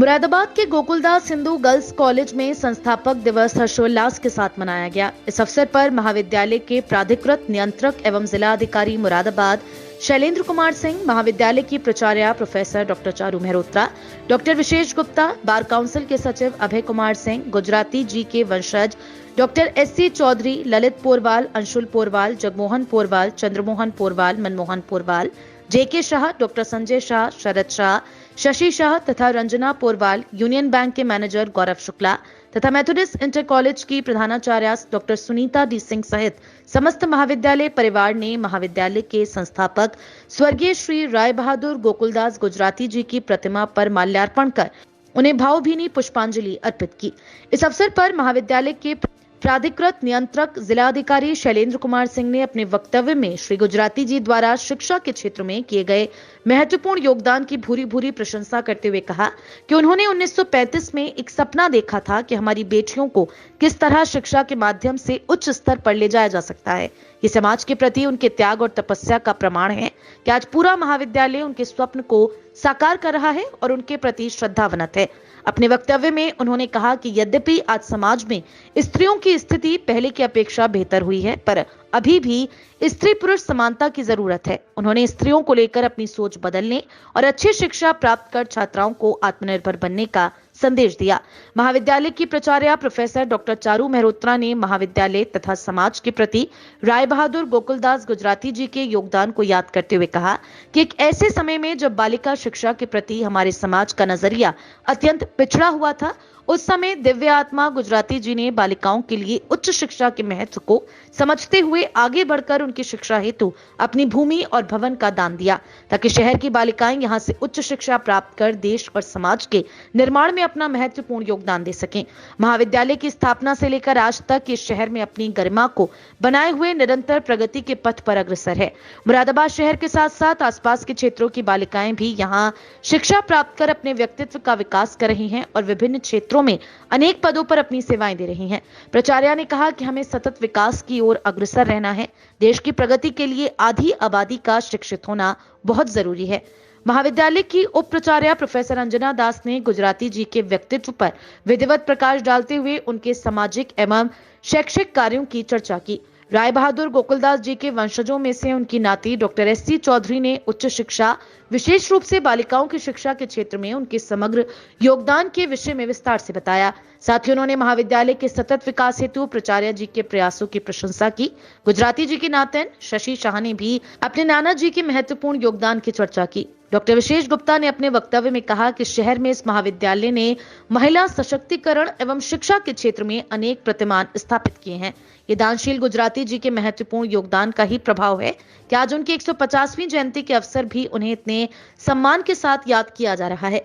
मुरादाबाद के Gokuldas Hindu girls college में संस्थापक दिवस हर्षोल्लास के साथ मनाया गया। इस अवसर पर महाविद्यालय के प्राधिकृत नियंत्रक एवं जिला अधिकारी मुरादाबाद शैलेंद्र कुमार सिंह, महाविद्यालय की प्राचार्य professor doctor Charu Mehrotra, doctor Vishesh Gupta, bar council के सचिव अभय कुमार सिंह, गुजराती जी के वंशज doctor SC Chaudhary, Lalit Porwal, Anshul Porwal, Jagmohan Porwal, Chandramohan Porwal, Manmohan Porwal, JK Shah, doctor Sanjay Shah, Sharad Shah, Shashi Shah तथा रंजना पोरवाल, यूनियन बैंक के मैनेजर गौरव शुक्ला तथा मेथोडिस्ट इंटर कॉलेज की प्रधानाचार्य डॉक्टर सुनीता डी सिंह सहित समस्त महाविद्यालय परिवार ने महाविद्यालय के संस्थापक स्वर्गीय श्री राय बहादुर गोकुलदास गुजराती जी की प्रतिमा पर माल्यार्पण कर उन्हें भावभीनी पुष्पांजलि अर्पित की। इस अवसर पर महाविद्यालय के प्राधिकृत नियंत्रक जिलाधिकारी शैलेंद्र कुमार सिंह ने अपने वक्तव्य में श्री गुजराती जी द्वारा शिक्षा के क्षेत्र में किए गए महत्वपूर्ण योगदान की भूरी भूरी प्रशंसा करते हुए कहा कि उन्होंने 1935 में एक सपना देखा था कि हमारी बेटियों को किस तरह शिक्षा के माध्यम से उच्च स्तर पर ले जाया जा सकता है। ये समाज के प्रति उनके त्याग और तपस्या का प्रमाण है कि आज पूरा महाविद्यालय उनके स्वप्न को साकार कर रहा है और उनके प्रति श्रद्धावनत है। अपने वक्तव्य में उन्होंने कहा कि यद्यपि आज समाज में स्त्रियों की स्थिति पहले की अपेक्षा बेहतर हुई है, पर अभी भी स्त्री पुरुष समानता की जरूरत है। उन्होंने स्त्रियों को लेकर अपनी सोच बदलने और अच्छी शिक्षा प्राप्त कर छात्राओं को आत्मनिर्भर बनने का संदेश दिया। महाविद्यालय की प्राचार्य प्रोफेसर डॉक्टर चारू मेहरोत्रा ने महाविद्यालय तथा समाज के प्रति राय बहादुर गोकुलदास गुजराती जी के योगदान को याद करते हुए कहा कि एक ऐसे समय में जब बालिका शिक्षा के प्रति हमारे समाज का नजरिया अत्यंत पिछड़ा हुआ था, उस समय दिव्य आत्मा गुजराती जी ने बालिकाओं के लिए उच्च शिक्षा के महत्व को समझते हुए आगे बढ़कर उनकी शिक्षा हेतु अपनी भूमि और भवन का दान दिया, ताकि शहर की बालिकाएं यहां से उच्च शिक्षा प्राप्त कर देश और समाज के निर्माण में अपना महत्वपूर्ण योगदान दे सकें। महाविद्यालय की स्थापना से लेकर आज तक इस शहर में अपनी गरिमा को बनाए हुए निरंतर प्रगति के पथ पर अग्रसर है। मुरादाबाद शहर के साथ साथ आसपास के क्षेत्रों की बालिकाएं भी यहाँ शिक्षा प्राप्त कर अपने व्यक्तित्व का विकास कर रही हैं और विभिन्न क्षेत्रों में अनेक पदों पर अपनी सेवाएं दे रही हैं। प्राचार्य ने कहा कि हमें सतत विकास की ओर अग्रसर रहना है। देश की प्रगति के लिए आधी आबादी का शिक्षित होना बहुत जरूरी है। महाविद्यालय की उप प्राचार्य प्रोफेसर अंजना दास ने गुजराती जी के व्यक्तित्व पर विधिवत प्रकाश डालते हुए उनके सामाजिक एवं शैक्षिक कार्यों की चर्चा की। राय बहादुर गोकुलदास जी के वंशजों में से उनकी नाती डॉक्टर SC चौधरी ने उच्च शिक्षा, विशेष रूप से बालिकाओं की शिक्षा के क्षेत्र में उनके समग्र योगदान के विषय में विस्तार से बताया। साथ ही उन्होंने महाविद्यालय के सतत विकास हेतु प्राचार्य जी के प्रयासों की प्रशंसा की। गुजराती जी के नातन शशि शाह ने भी अपने नाना जी के महत्वपूर्ण योगदान की चर्चा की। डॉक्टर विशेष गुप्ता ने अपने वक्तव्य में कहा कि शहर में इस महाविद्यालय ने महिला सशक्तिकरण एवं शिक्षा के क्षेत्र में अनेक प्रतिमान स्थापित किए हैं। ये दानशील गुजराती जी के महत्वपूर्ण योगदान का ही प्रभाव है कि आज उनकी 150वीं जयंती के अवसर भी उन्हें इतने सम्मान के साथ याद किया जा रहा है।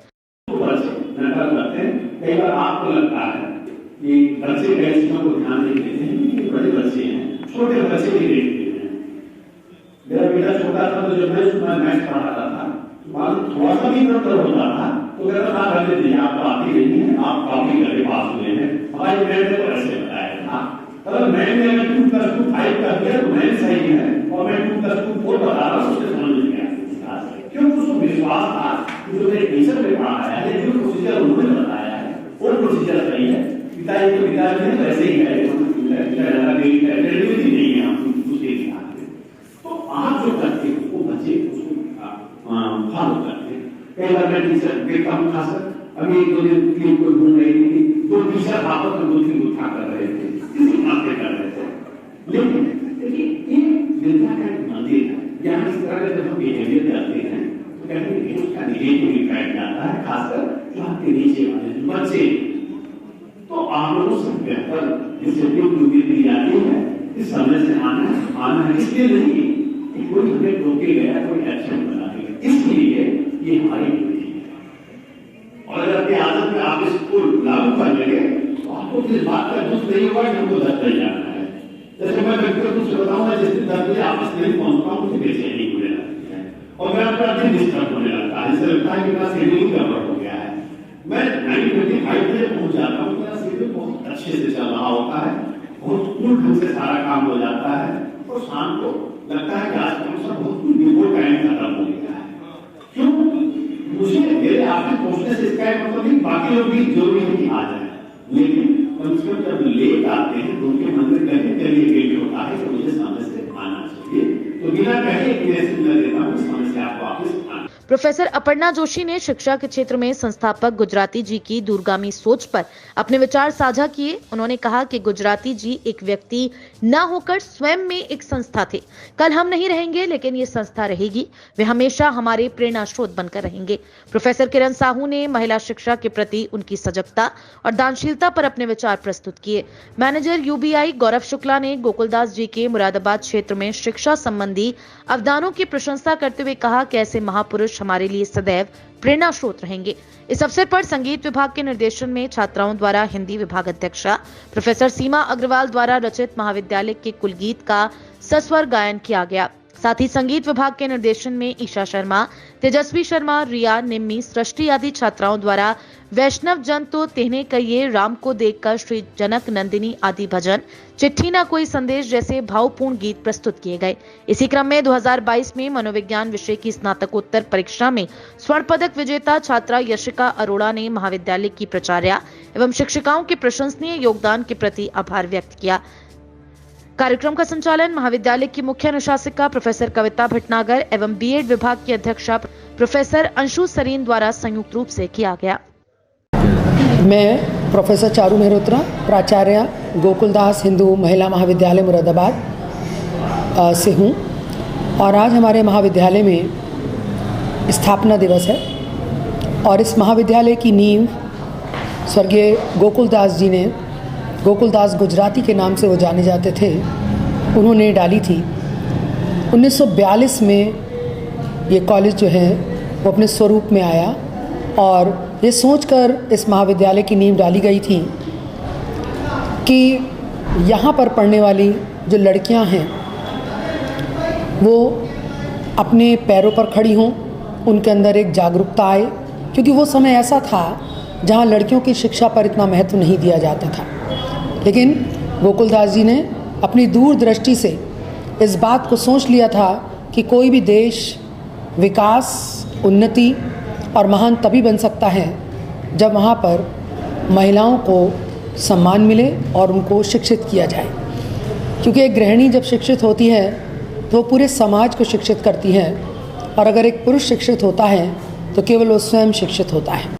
कई बार आपको लगता है कि बच्चे कैसे को ध्यान नहीं देते हैं, बड़े बच्चे हैं, छोटे बच्चे भी देखते हैं। मेरा बेटा छोटा था तो जब मैं मैथ पढ़ाता था, थोड़ा सा भी नंबर होता था तो कहता था आप आती नहीं है, आप कॉपी करके पास हुए हैं। हमारे मैथ को ऐसे बताया था, अगर मैंने अगर 2+2=5 कर दिया तो मैथ सही है और मैं 2+2=4 बता रहा हूँ, उससे समझ नहीं आया। क्योंकि उसको विश्वास था कि जो मेरे टीचर ने पढ़ाया है, जो प्रोसीजर उन्होंने बताया है वो प्रोसीजर सही है। पिताजी तो पिताजी है, वैसे ही है, तो आप जो करते हो वो बच्चे उसको फॉलो करते हैं। कई बार मैं टीचर देखता हूँ, खासकर अभी 2 दिन क्लिप को घूम रही थी, 2 टीचर आपस में 2-3 उठा कर रहे थे, किसी बातें कर रहे थे। लेकिन देखिए ये विद्या का एक मंदिर है, यहाँ इस तरह जब हम बिहेवियर करते हैं तो कहते हैं कि उसका निगेटिव इफेक्ट आता है, खासकर जो आपके नीचे वाले बच्चे। तो आप लोगों से बेहतर डिसिप्लिन दी जाती है कि समय से आना है, इसलिए नहीं कि कोई हमें रोके गया, कोई एक्शन बना देगा, इसलिए ये हमारी ड्यूटी है। और अगर अपनी आदत में आप इसको लागू कर लेंगे तो आपको किस बात का दुख नहीं होगा कि हमको 10 बजे जाना है। जैसे मैं व्यक्तिगत रूप से बताऊंगा, जिस दिन 10 बजे आपस नहीं पहुंचता हूँ मुझे बेचैनी होने लगती है और मैं अपना दिन डिस्टर्ब होने लगता है, जिससे लगता है कि मेरा शेड्यूल गड़बड़ हो गया है। मैं 9:25 बजे पहुंच जाता हूँ, मेरा शेड्यूल बहुत अच्छे से चल रहा होता है, बहुत कूल ढंग से सारा काम हो जाता है और शाम को लगता है कि आज कम से कम बहुत टाइम खत्म हो गया है। क्यों? मुझे मेरे आपके पूछने से इसका मतलब नहीं, बाकी लोग भी जरूरी है कि आ जाए, लेकिन कम से कम जब लेट आते हैं तो उनके मन में कहीं कहीं गिल्ट होता है कि मुझे समय से आना चाहिए, तो बिना कहे मैं देता हूँ समय से आप वापस आना। प्रोफेसर अपर्णा जोशी ने शिक्षा के क्षेत्र में संस्थापक गुजराती जी की दूरगामी सोच पर अपने विचार साझा किए। उन्होंने कहा कि गुजराती जी एक व्यक्ति न होकर स्वयं में एक संस्था थे। कल हम नहीं रहेंगे, लेकिन ये संस्था रहेगी। वे हमेशा हमारे प्रेरणा स्रोत बनकर रहेंगे। प्रोफेसर किरण साहू ने महिला शिक्षा के प्रति उनकी सजगता और दानशीलता पर अपने विचार प्रस्तुत किए। मैनेजर यूबीआई गौरव शुक्ला ने गोकुलदास जी के मुरादाबाद क्षेत्र में शिक्षा संबंधी अवदानों की प्रशंसा करते हुए कहा कि ऐसे महापुरुष हमारे लिए सदैव प्रेरणा स्रोत रहेंगे। इस अवसर पर संगीत विभाग के निर्देशन में छात्राओं द्वारा हिंदी विभाग अध्यक्षा प्रोफेसर सीमा अग्रवाल द्वारा रचित महाविद्यालय के कुलगीत का सस्वर गायन किया गया। साथ ही संगीत विभाग के निर्देशन में ईशा शर्मा, तेजस्वी शर्मा, रिया, निम्मी, सृष्टि आदि छात्राओं द्वारा वैष्णव जन तो तेहने कहिए, राम को देखकर श्री जनक नंदिनी आदि भजन, चिट्ठी ना कोई संदेश जैसे भावपूर्ण गीत प्रस्तुत किए गए। इसी क्रम में 2022 में मनोविज्ञान विषय की स्नातकोत्तर परीक्षा में स्वर्ण पदक विजेता छात्रा यशिका अरोड़ा ने महाविद्यालय की प्राचार्या एवं शिक्षिकाओं के प्रशंसनीय योगदान के प्रति आभार व्यक्त किया। कार्यक्रम का संचालन महाविद्यालय की मुख्य अनुशासिका प्रोफेसर कविता भटनागर एवं बीएड विभाग की अध्यक्षा प्रोफेसर अंशु सरीन द्वारा संयुक्त रूप से किया गया। मैं प्रोफेसर चारू मेहरोत्रा, प्राचार्य गोकुलदास हिंदू महिला महाविद्यालय मुरादाबाद से हूँ और आज हमारे महाविद्यालय में स्थापना दिवस है और इस महाविद्यालय की नींव स्वर्गीय गोकुलदास जी ने, गोकुलदास गुजराती के नाम से वो जाने जाते थे, उन्होंने डाली थी। 1942 में ये कॉलेज जो है वो अपने स्वरूप में आया और ये सोचकर इस महाविद्यालय की नींव डाली गई थी कि यहाँ पर पढ़ने वाली जो लड़कियाँ हैं वो अपने पैरों पर खड़ी हों, उनके अंदर एक जागरूकता आए, क्योंकि वो समय ऐसा था जहाँ लड़कियों की शिक्षा पर इतना महत्व नहीं दिया जाता था। लेकिन गोकुलदास जी ने अपनी दूरदृष्टि से इस बात को सोच लिया था कि कोई भी देश विकास, उन्नति और महान तभी बन सकता है जब वहाँ पर महिलाओं को सम्मान मिले और उनको शिक्षित किया जाए, क्योंकि एक गृहिणी जब शिक्षित होती है तो पूरे समाज को शिक्षित करती है और अगर एक पुरुष शिक्षित होता है तो केवल वो स्वयं शिक्षित होता है।